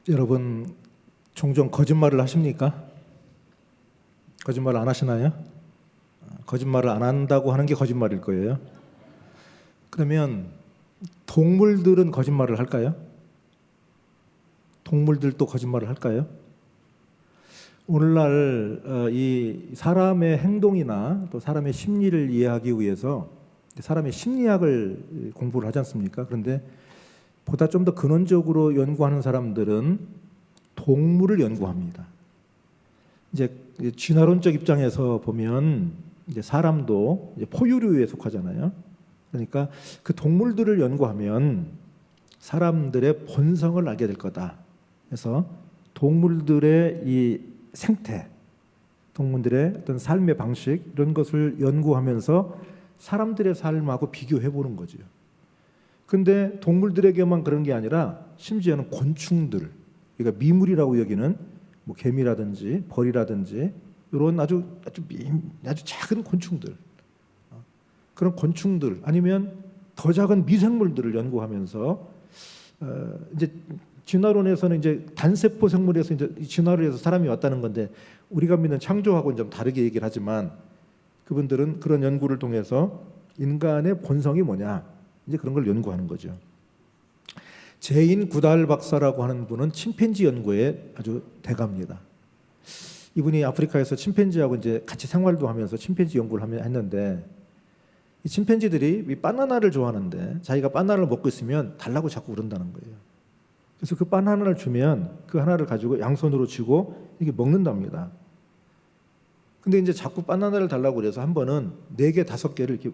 여러분 종종 거짓말을 하십니까? 거짓말 안 하시나요? 거짓말을 안 한다고 하는 게 거짓말일 거예요. 그러면 동물들은 거짓말을 할까요? 동물들도 거짓말을 할까요? 오늘날 이 사람의 행동이나 또 사람의 심리를 이해하기 위해서 사람의 심리학을 공부를 하지 않습니까? 그런데 보다 좀 더 근원적으로 연구하는 사람들은 동물을 연구합니다. 이제 진화론적 입장에서 보면 이제 사람도 이제 포유류에 속하잖아요. 그러니까 그 동물들을 연구하면 사람들의 본성을 알게 될 거다. 그래서 동물들의 이 생태, 동물들의 어떤 삶의 방식 이런 것을 연구하면서 사람들의 삶하고 비교해 보는 거죠. 근데 동물들에게만 그런 게 아니라 심지어는 곤충들, 그러니까 미물이라고 여기는 뭐 개미라든지 벌이라든지 이런 아주 작은 곤충들, 그런 곤충들 아니면 더 작은 미생물들을 연구하면서 이제 진화론에서는 이제 단세포 생물에서 이제 진화를 해서 사람이 왔다는 건데 우리가 믿는 창조하고는 좀 다르게 얘기를 하지만 그분들은 그런 연구를 통해서 인간의 본성이 뭐냐 이제 그런 걸 연구하는 거죠. 제인 구달 박사라고 하는 분은 침팬지 연구에 아주 대가입니다. 이분이 아프리카에서 침팬지하고 이제 같이 생활도 하면서 침팬지 연구를 했는데 이 침팬지들이 이 바나나를 좋아하는데 자기가 바나나를 먹고 있으면 달라고 자꾸 그런다는 거예요. 그래서 그 바나나를 주면 그 하나를 가지고 양손으로 쥐고 이게 먹는답니다. 근데 이제 자꾸 바나나를 달라고 그래서 한 번은 4개, 5개를 이렇게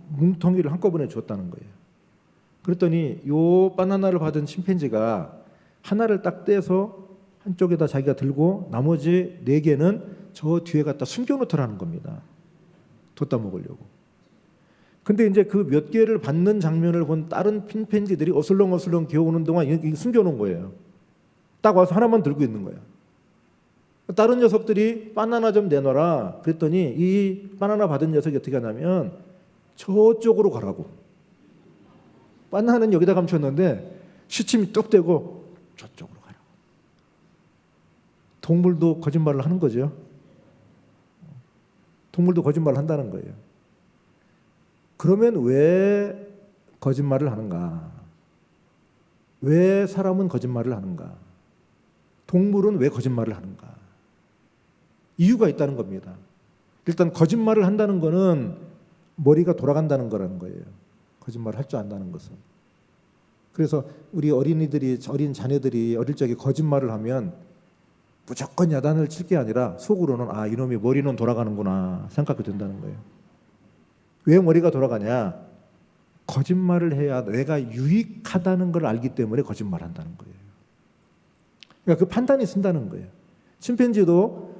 뭉텅이를 한꺼번에 줬다는 거예요. 그랬더니 요 바나나를 받은 침팬지가 하나를 딱 떼서 한쪽에다 자기가 들고 나머지 4개는 저 뒤에 갖다 숨겨놓더라는 겁니다. 뒀다 먹으려고. 근데 이제 그 몇 개를 받는 장면을 본 다른 침팬지들이 어슬렁어슬렁 기어오는 동안 이게 숨겨놓은 거예요. 딱 와서 하나만 들고 있는 거예요. 다른 녀석들이 바나나 좀 내놔라 그랬더니 이 바나나 받은 녀석이 어떻게 하냐면 저쪽으로 가라고. 바나나는 여기다 감췄는데 시침이 뚝 떼고 저쪽으로 가라고. 동물도 거짓말을 하는 거죠. 동물도 거짓말을 한다는 거예요. 그러면 왜 거짓말을 하는가? 왜 사람은 거짓말을 하는가? 동물은 왜 거짓말을 하는가? 이유가 있다는 겁니다. 일단 거짓말을 한다는 거는 머리가 돌아간다는 거라는 거예요. 거짓말을 할 줄 안다는 것은. 그래서 우리 어린 자녀들이 어릴 적에 거짓말을 하면 무조건 야단을 칠 게 아니라 속으로는 아, 이놈이 머리는 돌아가는구나 생각이 된다는 거예요. 왜 머리가 돌아가냐? 거짓말을 해야 내가 유익하다는 걸 알기 때문에 거짓말을 한다는 거예요. 그러니까 그 판단이 쓴다는 거예요. 침팬지도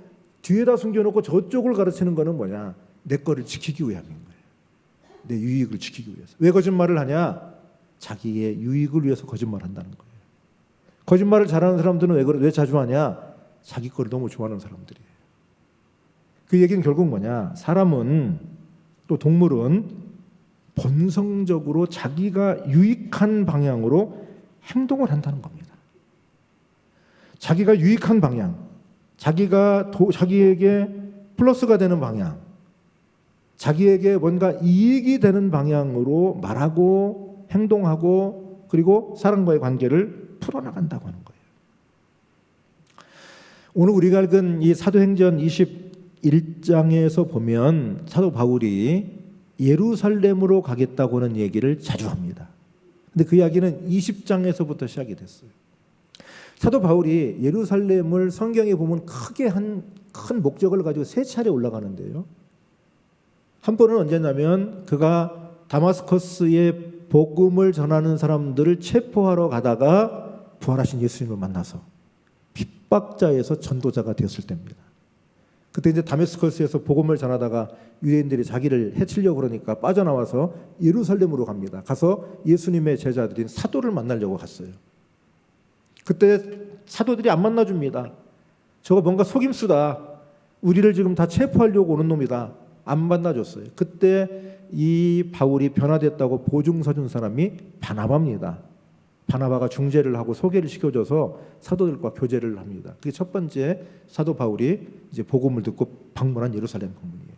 뒤에다 숨겨놓고 저쪽을 가르치는 거는 뭐냐? 내 거를 지키기 위함인 거예요. 내 유익을 지키기 위해서. 왜 거짓말을 하냐? 자기의 유익을 위해서 거짓말을 한다는 거예요. 거짓말을 잘하는 사람들은 왜 자주 하냐? 자기 거를 너무 좋아하는 사람들이에요. 그 얘기는 결국 뭐냐? 사람은 또 동물은 본성적으로 자기가 유익한 방향으로 행동을 한다는 겁니다. 자기가 유익한 방향, 자기에게 플러스가 되는 방향, 자기에게 뭔가 이익이 되는 방향으로 말하고 행동하고 그리고 사람과의 관계를 풀어나간다고 하는 거예요. 오늘 우리가 읽은 이 사도행전 21장에서 보면 사도 바울이 예루살렘으로 가겠다고 하는 얘기를 자주 합니다. 근데 그 이야기는 20장에서부터 시작이 됐어요. 사도 바울이 예루살렘을 성경에 보면 크게 큰 목적을 가지고 3차례 올라가는데요. 한 번은 언제냐면 그가 다마스커스에 복음을 전하는 사람들을 체포하러 가다가 부활하신 예수님을 만나서 핍박자에서 전도자가 되었을 때입니다. 그때 이제 다메스커스에서 복음을 전하다가 유대인들이 자기를 해치려고 그러니까 빠져나와서 예루살렘으로 갑니다. 가서 예수님의 제자들인 사도를 만나려고 갔어요. 그때 사도들이 안 만나줍니다. 저거 뭔가 속임수다. 우리를 지금 다 체포하려고 오는 놈이다. 안 만나줬어요. 그때 이 바울이 변화됐다고 보증 서준 사람이 바나바입니다. 바나바가 중재를 하고 소개를 시켜줘서 사도들과 교제를 합니다. 그게 첫 번째 사도 바울이 이제 복음을 듣고 방문한 예루살렘 방문이에요.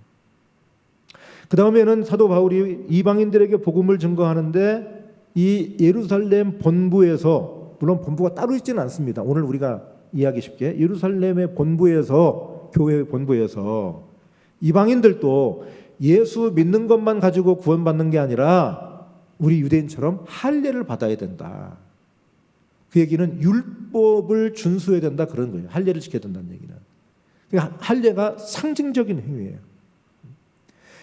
그 다음에는 사도 바울이 이방인들에게 복음을 증거하는데 이 예루살렘 본부에서, 물론 본부가 따로 있지는 않습니다. 오늘 우리가 이해하기 쉽게 예루살렘의 본부에서, 교회의 본부에서 이방인들도 예수 믿는 것만 가지고 구원받는 게 아니라 우리 유대인처럼 할례를 받아야 된다. 그 얘기는 율법을 준수해야 된다, 그런 거예요. 할례를 지켜야 된다는 얘기는. 그러니까 할례가 상징적인 행위예요.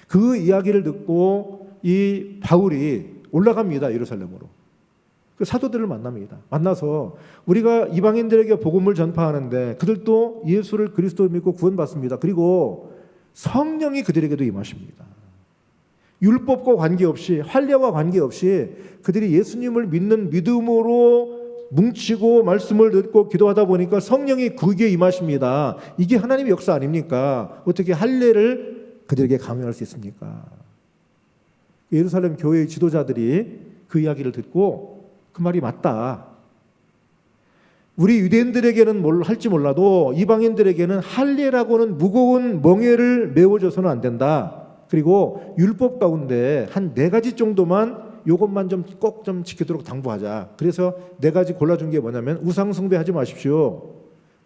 그 이야기를 듣고 이 바울이 올라갑니다, 예루살렘으로. 그 사도들을 만납니다. 만나서 우리가 이방인들에게 복음을 전파하는데 그들도 예수를 그리스도 믿고 구원받습니다. 그리고 성령이 그들에게도 임하십니다. 율법과 관계없이, 할례와 관계없이 그들이 예수님을 믿는 믿음으로 뭉치고 말씀을 듣고 기도하다 보니까 성령이 그게 임하십니다. 이게 하나님의 역사 아닙니까? 어떻게 할례를 그들에게 강요할 수 있습니까? 예루살렘 교회의 지도자들이 그 이야기를 듣고 그 말이 맞다. 우리 유대인들에게는 뭘 할지 몰라도 이방인들에게는 할례라고는 무거운 멍에를 메워줘서는 안 된다. 그리고 율법 가운데 한 4가지 정도만, 요것만 좀 꼭 좀 지키도록 당부하자. 그래서 4가지 골라준 게 뭐냐면 우상 숭배하지 마십시오.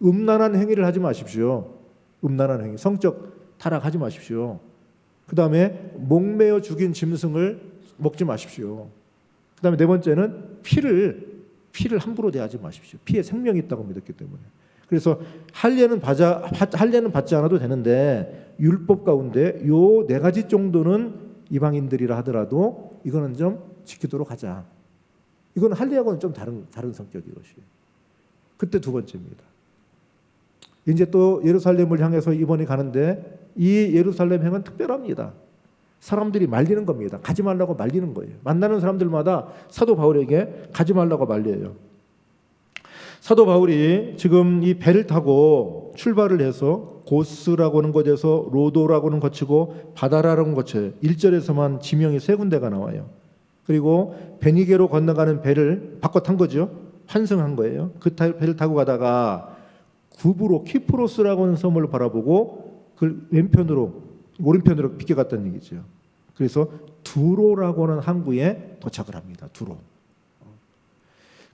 음란한 행위를 하지 마십시오. 음란한 행위, 성적 타락하지 마십시오. 그 다음에 목매어 죽인 짐승을 먹지 마십시오. 그 다음에 4번째는 피를 함부로 대하지 마십시오. 피에 생명이 있다고 믿었기 때문에. 그래서 할례는 받지 않아도 되는데 율법 가운데 요 4가지 정도는 이방인들이라 하더라도 이거는 좀 지키도록 하자. 이건 할례하고는 좀 다른 성격이 것이에요. 그때 2번째입니다. 이제 또 예루살렘을 향해서 이번에 가는데 이 예루살렘 행은 특별합니다. 사람들이 말리는 겁니다. 가지 말라고 말리는 거예요. 만나는 사람들마다 사도 바울에게 가지 말라고 말려요. 사도 바울이 지금 이 배를 타고 출발을 해서 고스라고 하는 곳에서 로도라고 하는 거치고 바다라고 하는 거쳐요. 1절에서만 지명이 3군데가 나와요. 그리고 베니게로 건너가는 배를 바꿔 탄 거죠. 환승한 거예요. 그 배를 타고 가다가 키프로스라고 하는 섬을 바라보고 그 오른편으로 비껴갔다는 얘기죠. 그래서 두로라고 하는 항구에 도착을 합니다. 두로.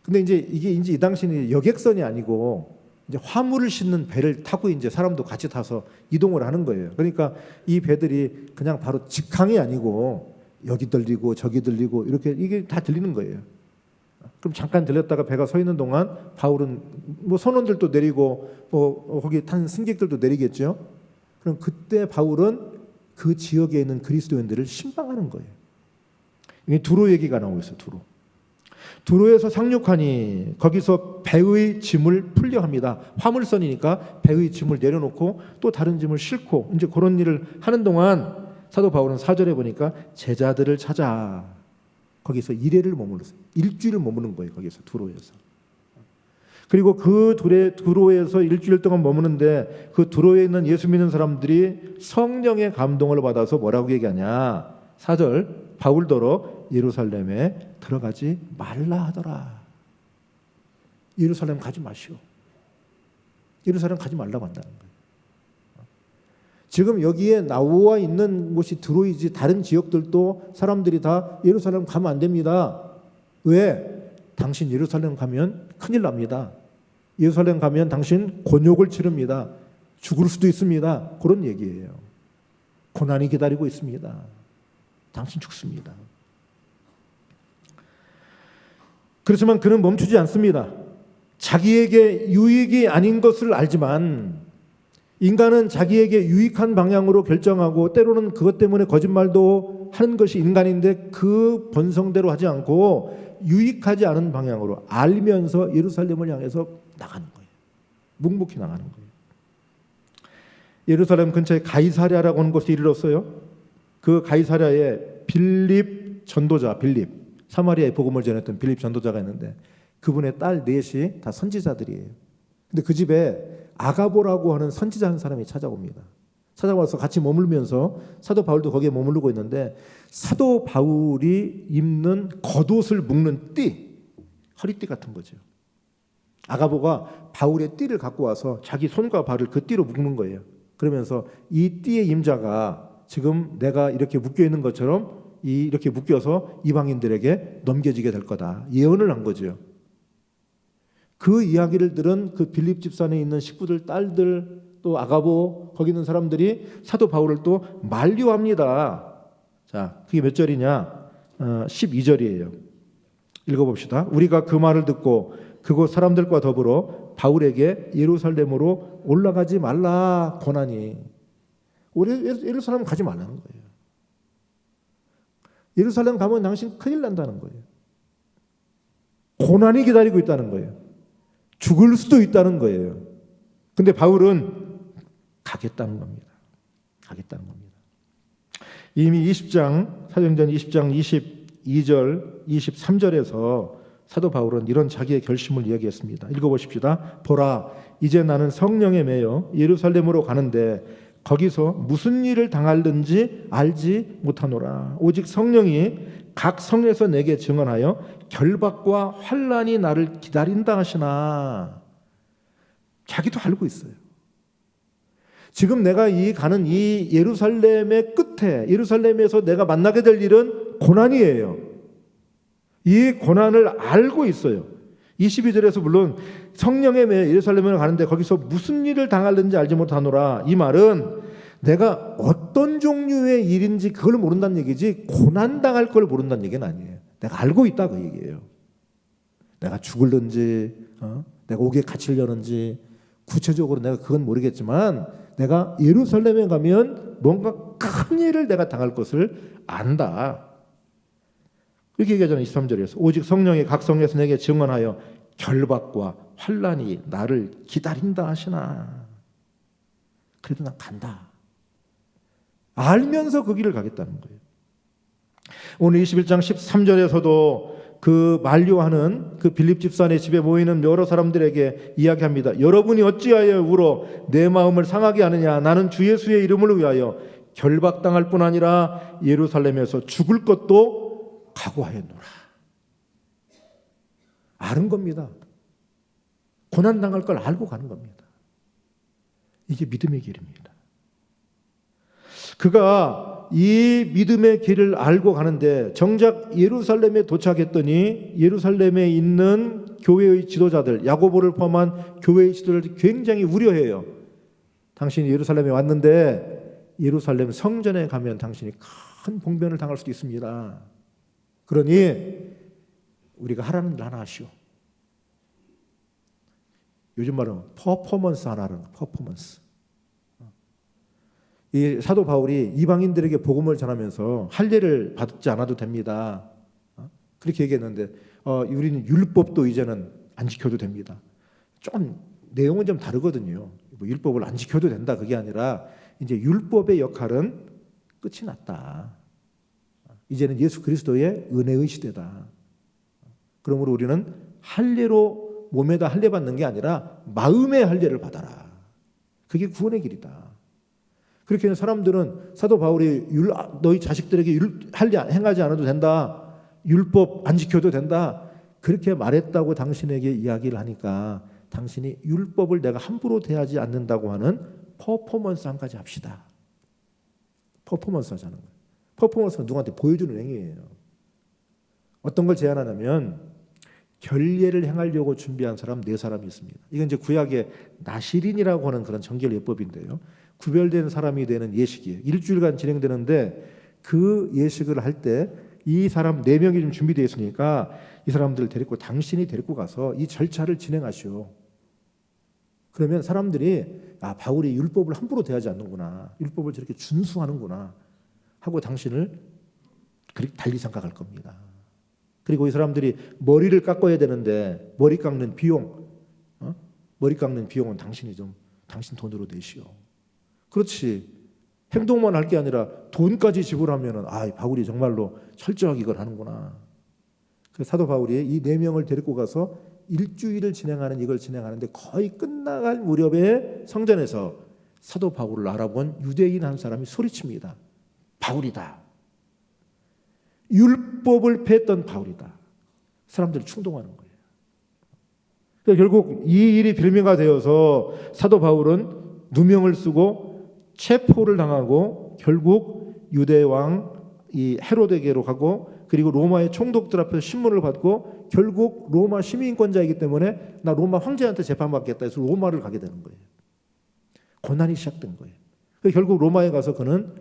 근데 이게 이 당시는 여객선이 아니고 이제 화물을 싣는 배를 타고 이제 사람도 같이 타서 이동을 하는 거예요. 그러니까 이 배들이 그냥 바로 직항이 아니고 여기 들리고 저기 들리고 이렇게 이게 다 들리는 거예요. 그럼 잠깐 들렸다가 배가 서 있는 동안 바울은 뭐 선원들도 내리고 거기 탄 승객들도 내리겠죠. 그럼 그때 바울은 그 지역에 있는 그리스도인들을 신방하는 거예요. 이게 두로 얘기가 나오고 있어요. 두로에서 상륙하니 거기서 배의 짐을 풀려 합니다. 화물선이니까 배의 짐을 내려놓고 또 다른 짐을 싣고 이제 그런 일을 하는 동안 사도 바울은 4절에 보니까 제자들을 찾아 거기서 1회를 머물렀어요. 일주일을 머무는 거예요. 거기서 두로에서. 그리고 그 두로에서 일주일 동안 머무는데 그 두로에 있는 예수 믿는 사람들이 성령의 감동을 받아서 뭐라고 얘기하냐. 4절 바울더러 예루살렘에 들어가지 말라 하더라. 예루살렘 가지 마시오. 예루살렘 가지 말라고 한다는 거예요. 지금 여기에 나와 있는 곳이 두로이지 다른 지역들도 사람들이 다 예루살렘 가면 안 됩니다. 왜? 당신 예루살렘 가면 큰일 납니다. 예루살렘 가면 당신 곤욕을 치릅니다. 죽을 수도 있습니다. 그런 얘기예요. 고난이 기다리고 있습니다. 당신 죽습니다. 그렇지만 그는 멈추지 않습니다. 자기에게 유익이 아닌 것을 알지만 인간은 자기에게 유익한 방향으로 결정하고 때로는 그것 때문에 거짓말도 하는 것이 인간인데 그 본성대로 하지 않고 유익하지 않은 방향으로 알면서 예루살렘을 향해서 나가는 거예요. 묵묵히 나가는 거예요. 예루살렘 근처에 가이사랴라고 하는 곳에 이르렀어요. 그 가이사랴에 빌립 전도자, 사마리아에 복음을 전했던 빌립 전도자가 있는데 그분의 딸 넷이 다 선지자들이에요. 근데 그 집에 아가보라고 하는 선지자 한 사람이 찾아옵니다. 찾아와서 같이 머물면서 사도 바울도 거기에 머무르고 있는데 사도 바울이 입는 겉옷을 묶는 띠, 허리띠 같은 거죠. 아가보가 바울의 띠를 갖고 와서 자기 손과 발을 그 띠로 묶는 거예요. 그러면서 이 띠의 임자가 지금 내가 이렇게 묶여 있는 것처럼 이렇게 묶여서 이방인들에게 넘겨지게 될 거다. 예언을 한 거죠. 그 이야기를 들은 그 빌립 집산에 있는 식구들, 딸들, 또 아가보 거기 있는 사람들이 사도 바울을 또 만류합니다. 자, 그게 몇 절이냐? 12절이에요. 읽어봅시다. 우리가 그 말을 듣고 그곳 사람들과 더불어 바울에게 예루살렘으로 올라가지 말라 권하니. 예루살렘 가지 말라는 거예요. 예루살렘 가면 당신 큰일 난다는 거예요. 고난이 기다리고 있다는 거예요. 죽을 수도 있다는 거예요. 근데 바울은 가겠다는 겁니다. 가겠다는 겁니다. 이미 20장, 사도행전 20장 22절, 23절에서 사도 바울은 이런 자기의 결심을 이야기했습니다. 읽어보십시다. 보라, 이제 나는 성령에 매여 예루살렘으로 가는데 거기서 무슨 일을 당할는지 알지 못하노라. 오직 성령이 각 성에서 내게 증언하여 결박과 환난이 나를 기다린다 하시나. 자기도 알고 있어요. 지금 내가 가는 이 예루살렘의 끝에, 예루살렘에서 내가 만나게 될 일은 고난이에요. 이 고난을 알고 있어요. 22절에서 물론 성령에 매여 예루살렘으로 가는데 거기서 무슨 일을 당할는지 알지 못하노라. 이 말은 내가 어떤 종류의 일인지 그걸 모른다는 얘기지 고난당할 걸 모른다는 얘기는 아니에요. 내가 알고 있다 그 얘기예요. 내가 죽을는지 내가 옥에 갇히려는지 구체적으로 내가 그건 모르겠지만 내가 예루살렘에 가면 뭔가 큰 일을 내가 당할 것을 안다. 이렇게 얘기하잖아요. 23절에서 오직 성령이 각 성에서 내게 증언하여 결박과 환난이 나를 기다린다 하시나. 그래도 난 간다. 알면서 그 길을 가겠다는 거예요. 오늘 21장 13절에서도 그 만류하는 그 빌립 집산의 집에 모이는 여러 사람들에게 이야기합니다. 여러분이 어찌하여 울어 내 마음을 상하게 하느냐. 나는 주 예수의 이름을 위하여 결박당할 뿐 아니라 예루살렘에서 죽을 것도 각오하였노라. 아는 겁니다. 고난당할 걸 알고 가는 겁니다. 이게 믿음의 길입니다. 그가 이 믿음의 길을 알고 가는데 정작 예루살렘에 도착했더니 예루살렘에 있는 교회의 지도자들, 야고보를 포함한 교회의 지도자들이 굉장히 우려해요. 당신이 예루살렘에 왔는데 예루살렘 성전에 가면 당신이 큰 봉변을 당할 수도 있습니다. 그러니 우리가 하라는 일 하나 하시오. 요즘 말은 퍼포먼스 하나 하는 퍼포먼스. 이 사도 바울이 이방인들에게 복음을 전하면서 할례를 받지 않아도 됩니다. 그렇게 얘기했는데 우리는 율법도 이제는 안 지켜도 됩니다. 좀 내용은 좀 다르거든요. 뭐 율법을 안 지켜도 된다 그게 아니라 이제 율법의 역할은 끝이 났다. 이제는 예수 그리스도의 은혜의 시대다. 그러므로 우리는 할례로 몸에다 할례 받는 게 아니라 마음의 할례를 받아라. 그게 구원의 길이다. 그렇게 하는 사람들은 사도 바울이 너희 자식들에게 할례 행하지 않아도 된다. 율법 안 지켜도 된다. 그렇게 말했다고 당신에게 이야기를 하니까 당신이 율법을 내가 함부로 대하지 않는다고 하는 퍼포먼스 한 가지 합시다. 퍼포먼스 하자는 거예요. 퍼포먼스는 누구한테 보여주는 행위예요. 어떤 걸 제안하냐면 결례를 행하려고 준비한 사람 4사람이 있습니다. 이건 이제 구약의 나시린이라고 하는 그런 정결 예법인데요. 구별된 사람이 되는 예식이에요. 일주일간 진행되는데 그 예식을 할 때 이 사람 4명이 좀 준비되어 있으니까 이 사람들을 데리고 당신이 데리고 가서 이 절차를 진행하시오. 그러면 사람들이 바울이 율법을 함부로 대하지 않는구나. 율법을 저렇게 준수하는구나 하고 당신을 그렇게 달리 생각할 겁니다. 그리고 이 사람들이 머리를 깎아야 되는데 머리 깎는 비용, 머리 깎는 비용은 당신 돈으로 내시오. 그렇지. 행동만 할 게 아니라 돈까지 지불하면은 바울이 정말로 철저하게 이걸 하는구나. 그래서 사도 바울이 이 4명을 데리고 가서 일주일을 이걸 진행하는데 거의 끝나갈 무렵에 성전에서 사도 바울을 알아본 유대인 한 사람이 소리칩니다. 바울이다. 율법을 폐했던 바울이다. 사람들이 충동하는 거예요. 그러니까 결국 이 일이 빌미가 되어서 사도 바울은 누명을 쓰고 체포를 당하고 결국 유대 왕 이 헤로데게로 가고 그리고 로마의 총독들 앞에서 신문을 받고 결국 로마 시민권자이기 때문에 나 로마 황제한테 재판받겠다 해서 로마를 가게 되는 거예요. 고난이 시작된 거예요. 결국 로마에 가서 그는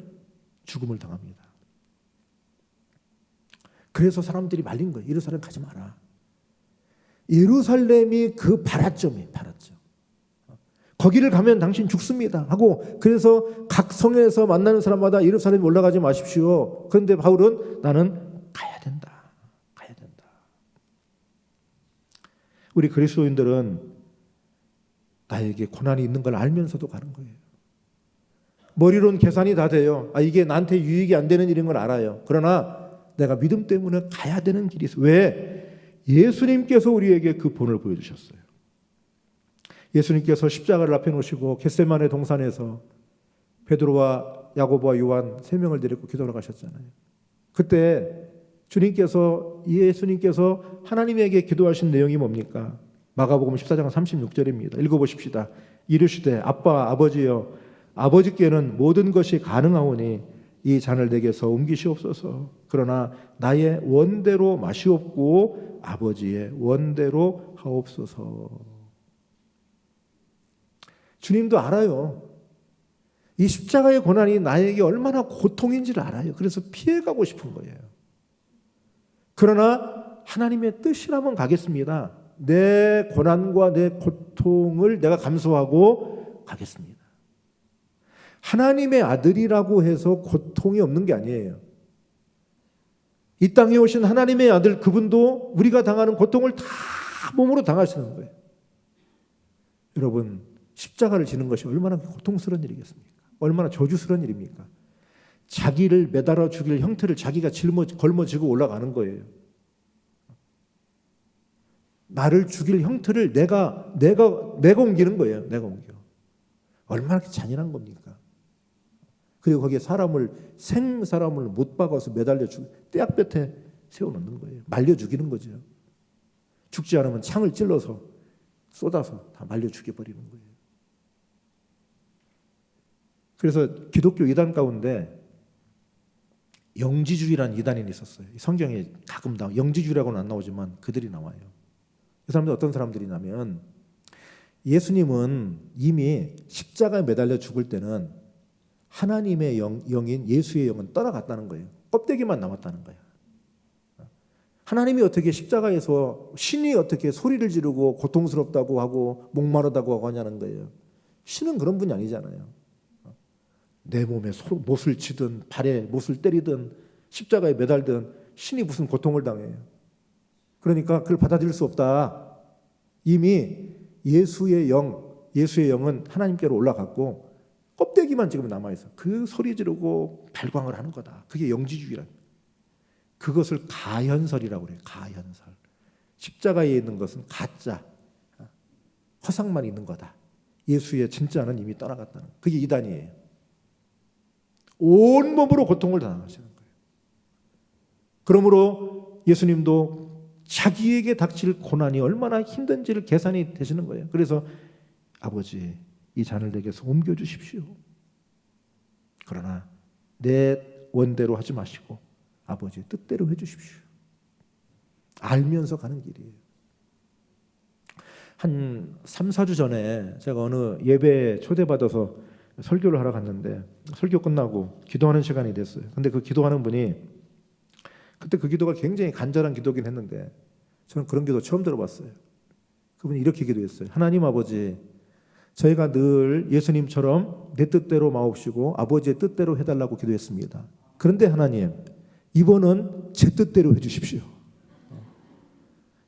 죽음을 당합니다. 그래서 사람들이 말린 거예요. 예루살렘 가지 마라. 예루살렘이 그 발화점이에요. 발화점. 거기를 가면 당신 죽습니다 하고 그래서 각 성에서 만나는 사람마다 예루살렘에 올라가지 마십시오. 그런데 바울은 나는 가야 된다. 가야 된다. 우리 그리스도인들은 나에게 고난이 있는 걸 알면서도 가는 거예요. 머리로는 계산이 다 돼요. 이게 나한테 유익이 안 되는 일인 걸 알아요. 그러나 내가 믿음 때문에 가야 되는 길이 있어요. 왜? 예수님께서 우리에게 그 본을 보여주셨어요. 예수님께서 십자가를 앞에 놓으시고 겟세마네 동산에서 베드로와 야고보와 요한 3명을 데리고 기도하러 가셨잖아요. 그때 예수님께서 하나님에게 기도하신 내용이 뭡니까? 마가복음 14장 36절입니다. 읽어보십시다. 이르시되 아빠 아버지여 아버지께는 모든 것이 가능하오니 이 잔을 내게서 옮기시옵소서. 그러나 나의 원대로 마시옵고 아버지의 원대로 하옵소서. 주님도 알아요. 이 십자가의 고난이 나에게 얼마나 고통인지를 알아요. 그래서 피해가고 싶은 거예요. 그러나 하나님의 뜻이라면 가겠습니다. 내 고난과 내 고통을 내가 감수하고 가겠습니다. 하나님의 아들이라고 해서 고통이 없는 게 아니에요. 이 땅에 오신 하나님의 아들 그분도 우리가 당하는 고통을 다 몸으로 당하시는 거예요. 여러분 십자가를 지는 것이 얼마나 고통스러운 일이겠습니까? 얼마나 저주스러운 일입니까? 자기를 매달아 죽일 형태를 자기가 걸머지고 올라가는 거예요. 나를 죽일 형태를 내가 옮기는 거예요. 내가 옮겨. 얼마나 잔인한 겁니까? 그리고 거기에 생 사람을 못 박아서 매달려 떼약볕에 세워놓는 거예요. 말려 죽이는 거죠. 죽지 않으면 창을 찔러서 쏟아서 다 말려 죽여버리는 거예요. 그래서 기독교 이단 가운데 영지주의라는 이단이 있었어요. 성경에 가끔 영지주의라고는 안 나오지만 그들이 나와요. 그 사람들 어떤 사람들이냐면 예수님은 이미 십자가에 매달려 죽을 때는 하나님의 영인 예수의 영은 떠나갔다는 거예요. 껍데기만 남았다는 거예요. 하나님이 어떻게 십자가에서 신이 어떻게 소리를 지르고 고통스럽다고 하고 목마르다고 하고 하냐는 거예요. 신은 그런 분이 아니잖아요. 내 몸에 못을 치든 발에 못을 때리든 십자가에 매달든 신이 무슨 고통을 당해요. 그러니까 그걸 받아들일 수 없다. 이미 예수의 영은 하나님께로 올라갔고 껍데기만 지금 남아있어. 그 소리 지르고 발광을 하는 거다. 그게 영지주의라. 그것을 가현설이라고 그래요. 가현설. 십자가에 있는 것은 가짜, 허상만 있는 거다. 예수의 진짜는 이미 떠나갔다는. 그게 이단이에요. 온몸으로 고통을 당하시는 거예요. 그러므로 예수님도 자기에게 닥칠 고난이 얼마나 힘든지를 계산이 되시는 거예요. 그래서 아버지 이 잔을 내게서 옮겨주십시오. 그러나 내 원대로 하지 마시고 아버지의 뜻대로 해주십시오. 알면서 가는 길이에요. 한 3, 4주 전에 제가 어느 예배에 초대받아서 설교를 하러 갔는데 설교 끝나고 기도하는 시간이 됐어요. 근데 그 기도하는 분이 그때 그 기도가 굉장히 간절한 기도긴 했는데 저는 그런 기도 처음 들어봤어요. 그분이 이렇게 기도했어요. 하나님 아버지, 저희가 늘 예수님처럼 내 뜻대로 마옵시고 아버지의 뜻대로 해달라고 기도했습니다. 그런데 하나님, 이번은 제 뜻대로 해주십시오.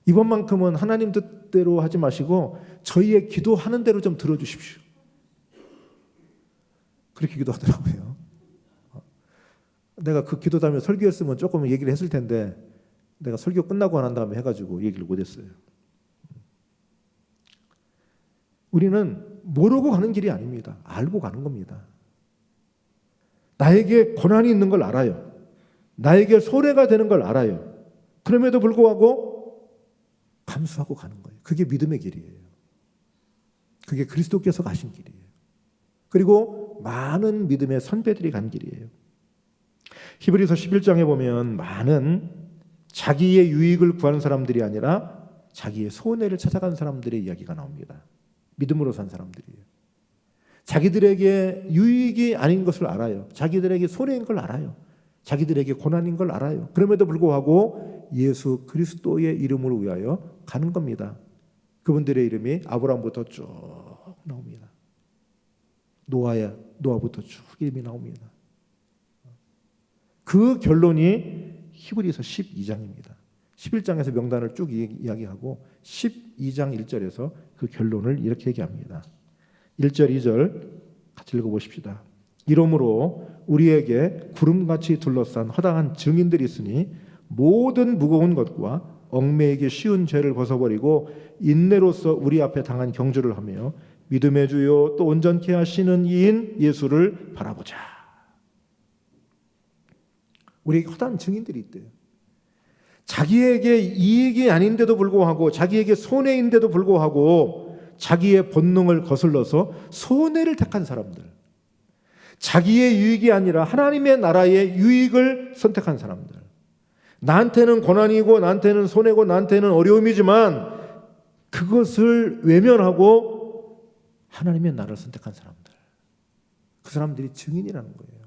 이번만큼은 하나님 뜻대로 하지 마시고 저희의 기도하는 대로 좀 들어주십시오. 그렇게 기도하더라고요. 내가 그 기도하며 설교했으면 조금 얘기를 했을 텐데 내가 설교 끝나고 난 다음에 해가지고 얘기를 못했어요. 우리는 모르고 가는 길이 아닙니다. 알고 가는 겁니다. 나에게 고난이 있는 걸 알아요. 나에게 소래가 되는 걸 알아요. 그럼에도 불구하고 감수하고 가는 거예요. 그게 믿음의 길이에요. 그게 그리스도께서 가신 길이에요. 그리고 많은 믿음의 선배들이 간 길이에요. 히브리서 11장에 보면 많은 자기의 유익을 구하는 사람들이 아니라 자기의 손해를 찾아간 사람들의 이야기가 나옵니다. 믿음으로 산 사람들이에요. 자기들에게 유익이 아닌 것을 알아요. 자기들에게 손해인 걸 알아요. 자기들에게 고난인 걸 알아요. 그럼에도 불구하고 예수 그리스도의 이름을 위하여 가는 겁니다. 그분들의 이름이 아브라함부터 쭉 나옵니다. 노아부터 쭉 이름이 나옵니다. 그 결론이 히브리서 12장입니다. 11장에서 명단을 쭉 이야기하고 12장 1절에서 그 결론을 이렇게 얘기합니다. 1절 2절 같이 읽어보십시다. 이러므로 우리에게 구름같이 둘러싼 허다한 증인들이 있으니 모든 무거운 것과 얽매이기 쉬운 죄를 벗어버리고 인내로서 우리 앞에 당한 경주를 하며 믿음의 주요 또 온전케 하시는 이인 예수를 바라보자. 우리에게 허다한 증인들이 있대요. 자기에게 이익이 아닌데도 불구하고 자기에게 손해인데도 불구하고 자기의 본능을 거슬러서 손해를 택한 사람들, 자기의 유익이 아니라 하나님의 나라의 유익을 선택한 사람들, 나한테는 고난이고 나한테는 손해고 나한테는 어려움이지만 그것을 외면하고 하나님의 나라를 선택한 사람들, 그 사람들이 증인이라는 거예요.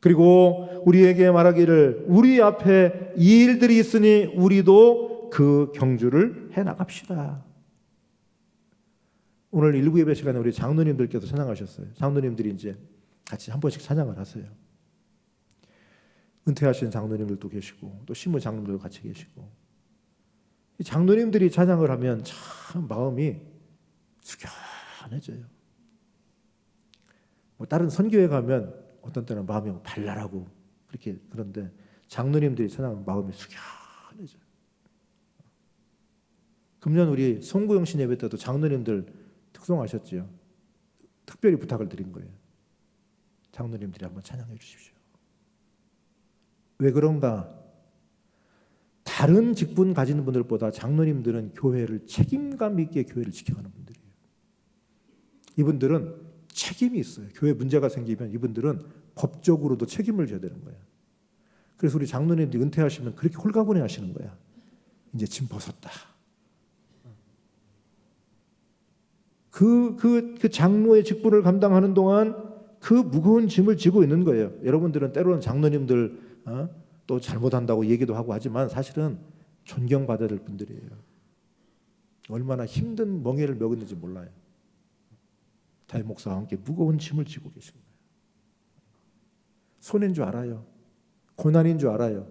그리고 우리에게 말하기를 우리 앞에 이 일들이 있으니 우리도 그 경주를 해나갑시다. 오늘 일부 예배 시간에 우리 장로님들께서 찬양하셨어요. 장로님들이 이제 같이 한 번씩 찬양을 하세요. 은퇴하신 장로님들도 계시고 또 신무 장로님들도 같이 계시고, 이 장로님들이 찬양을 하면 참 마음이 숙연해져요. 뭐 다른 선교회 가면 어떤 때는 마음이 발랄하고 그렇게, 그런데 장로님들이 찬양하면 마음이 숙연해져요. 금년 우리 송구영신 예배 때도 장로님들 특송하셨지요. 특별히 부탁을 드린 거예요. 장로님들이 한번 찬양해 주십시오. 왜 그런가? 다른 직분 가지는 분들보다 장로님들은 교회를 책임감 있게 교회를 지켜가는 분들이에요. 이분들은 책임이 있어요. 교회 문제가 생기면 이분들은 법적으로도 책임을 져야 되는 거예요. 그래서 우리 장로님들이 은퇴하시면 그렇게 홀가분해 하시는 거야. 이제 짐 벗었다. 그 장로의 직분을 감당하는 동안 그 무거운 짐을 지고 있는 거예요. 여러분들은 때로는 장로님들 또 잘못한다고 얘기도 하고 하지만 사실은 존경받아야 될 분들이에요. 얼마나 힘든 멍에를 먹었는지 몰라요. 담임 목사와 함께 무거운 짐을 지고 계신 거예요. 손해인 줄 알아요. 고난인 줄 알아요.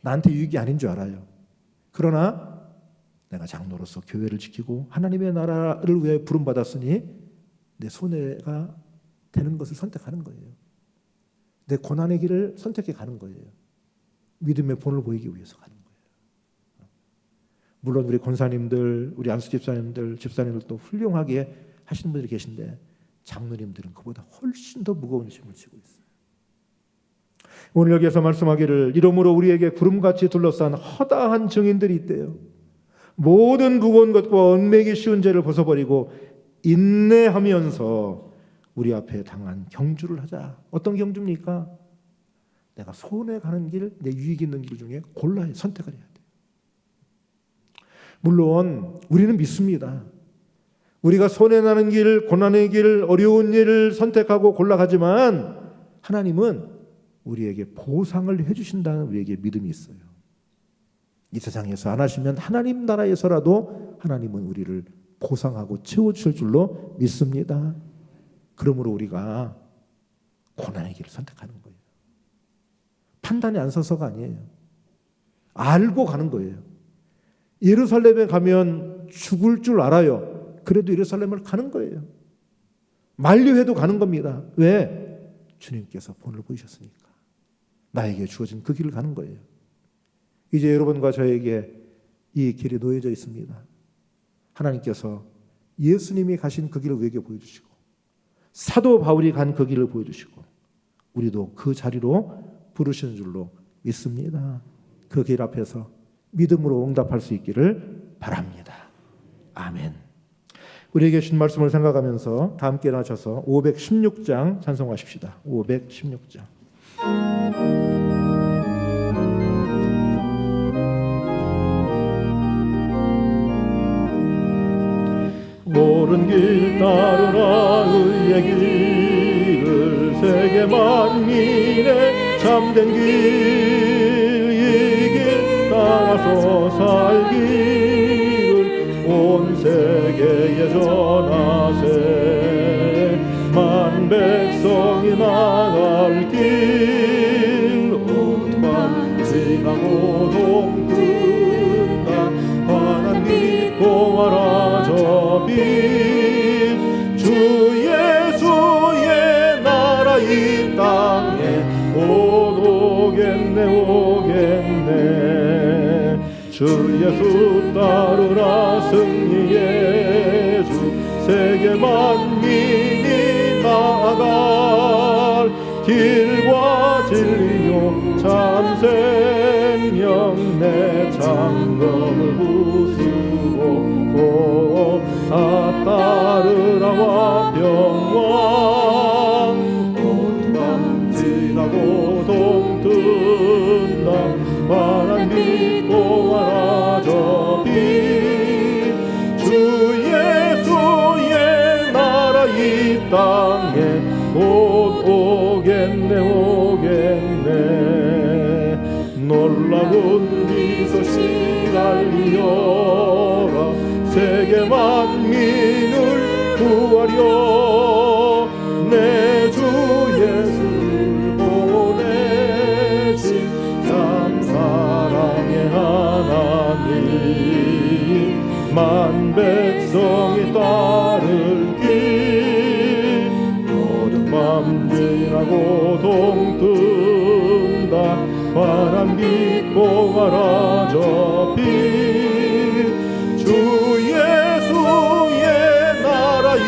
나한테 유익이 아닌 줄 알아요. 그러나 내가 장로로서 교회를 지키고 하나님의 나라를 위해 부름받았으니 내 손해가 되는 것을 선택하는 거예요. 내 고난의 길을 선택해 가는 거예요. 믿음의 본을 보이기 위해서 가는 거예요. 물론 우리 권사님들, 우리 안수 집사님들, 집사님들도 훌륭하게 하시는 분들이 계신데 장로님들은 그보다 훨씬 더 무거운 짐을 지고 있어요. 오늘 여기에서 말씀하기를 이러므로 우리에게 구름같이 둘러싼 허다한 증인들이 있대요. 모든 무거운 것과 얽매이기 쉬운 죄를 벗어버리고 인내하면서 우리 앞에 당한 경주를 하자. 어떤 경주입니까? 내가 손해 가는 길, 내 유익 있는 길 중에 골라야 선택을 해야 돼요. 물론 우리는 믿습니다. 우리가 손해 나는 길, 고난의 길, 어려운 일을 선택하고 골라가지만 하나님은 우리에게 보상을 해주신다는 우리에게 믿음이 있어요. 이 세상에서 안 하시면 하나님 나라에서라도 하나님은 우리를 보상하고 채워주실 줄로 믿습니다. 그러므로 우리가 고난의 길을 선택하는 거예요. 판단이 안 서서가 아니에요. 알고 가는 거예요. 예루살렘에 가면 죽을 줄 알아요. 그래도 예루살렘을 가는 거예요. 만류해도 가는 겁니다. 왜? 주님께서 본을 보이셨으니까. 나에게 주어진 그 길을 가는 거예요. 이제 여러분과 저에게 이 길이 놓여져 있습니다. 하나님께서 예수님이 가신 그 길을 우리에게 보여주시고 사도 바울이 간 그 길을 보여주시고 우리도 그 자리로 부르시는 줄로 믿습니다. 그 길 앞에서 믿음으로 응답할 수 있기를 바랍니다. 아멘. 우리에게 주신 말씀을 생각하면서 다 함께 나셔서 516장 찬송하십시다. 516장. 옳은 길 따르라 의의 길을 세계 만민의 참된 길 이 길 따라서 살기를 온 세계에 전하세 만 백성이 나갈 길 오만 지나고 동뜬다 환한 빛 봉하라 주 예수의 나라 이 땅에 오겠네 주 예수 따르라 승리의 주 세계 만민이 나아갈 길과 진리요 참 생명 내 장검을 부수고 따르라 화평왕 온 밤 지나고 동뜬다 환한 빛 봉하라 주 예수의 나라 이 땅에 오겠네 놀라운 이 소식 알리어라 세계 만민을 구하려 내 주 예수를 보내신 참 사랑의 하나님 만 백성이 따를 길 모든 밤 지나고 동뜬다 환한 빛 봉하라 주 예수의 나라 이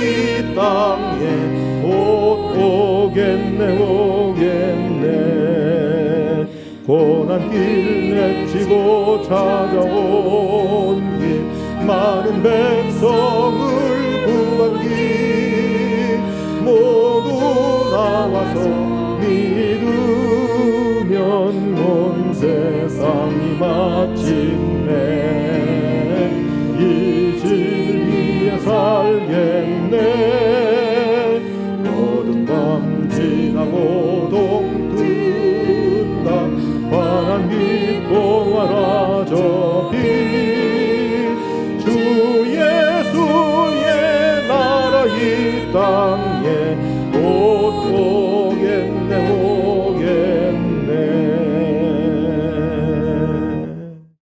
땅에 오겠네 고난 길 내치고 찾아온 길 많은 백성을 구하기 모두 나와서 믿으면 온 세상이 마침내 이 진리에 살겠네 모든 밤 지나고 동뜬다 환한 빛 봉하라 주 예수의 나라 이 땅에